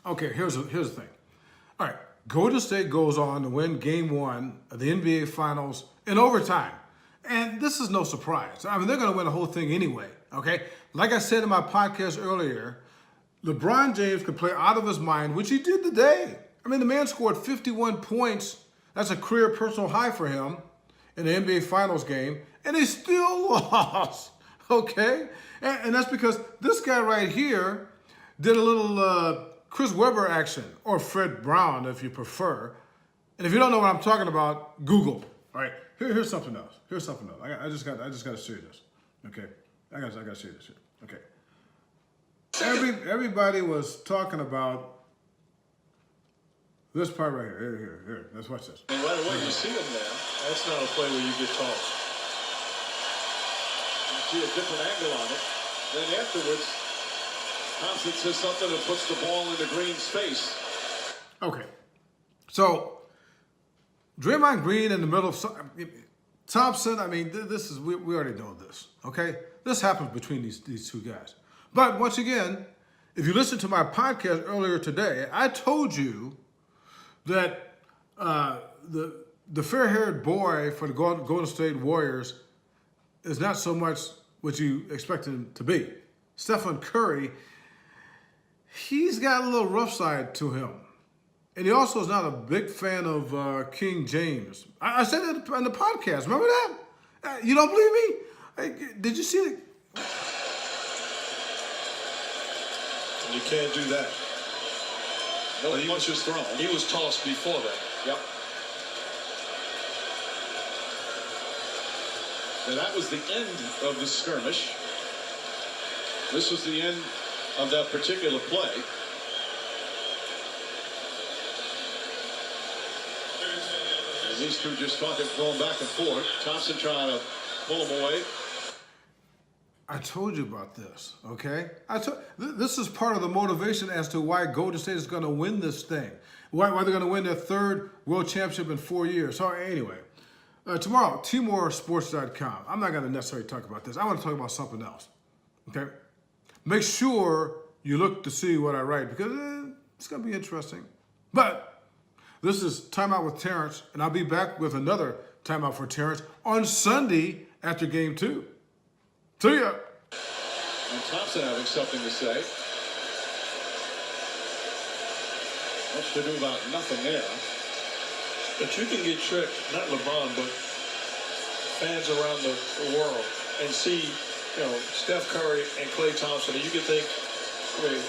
Okay, here's the thing. All right, Golden State goes on to win Game 1 of the NBA Finals in overtime. And this is no surprise. I mean, they're going to win the whole thing anyway, okay? Like I said in my podcast earlier, LeBron James could play out of his mind, which he did today. I mean, the man scored 51 points. That's a career personal high for him in the NBA Finals game, and they still lost, okay? And that's because this guy right here did a little Chris Webber action, or Fred Brown if you prefer. And if you don't know what I'm talking about, Google. All right, here's something else. Here's something else. I just got to show you this. Okay, I got to show you this here. Okay. Everybody was talking about this part right here. Here. Let's watch this. And right away you see him there. That's not a play where you get tossed. You see a different angle on it. Then afterwards, Thompson says something and puts the ball in the green space. Okay, so Draymond Green in the middle of Thompson. I mean, this is we already know this. Okay, this happens between these two guys. But once again, if you listen to my podcast earlier today, I told you that the fair-haired boy for the Golden State Warriors is not so much what you expect him to be. Stephen Curry, he's got a little rough side to him. And he also is not a big fan of King James. I said that on the podcast. Remember that? You don't believe me? Did you see it? You can't do that. No punches thrown. He was tossed before that. Yep. And that was the end of the skirmish. This was the end of that particular play. And these two just talking, going back and forth. Thompson trying to pull him away. I told you about this, okay? This is part of the motivation as to why Golden State is going to win this thing. Why they're going to win their third world championship in 4 years. So anyway, tomorrow, tmooresports.ocm. I'm not going to necessarily talk about this. I want to talk about something else, okay? Make sure you look to see what I write because it's going to be interesting. But this is Time Out with Terence, and I'll be back with another Time Out for Terence on Sunday after Game 2. See ya. And Thompson having something to say. Much to do about nothing there. But you can get tricked, not LeBron, but fans around the world, and see, Steph Curry and Klay Thompson, and you can think, wait,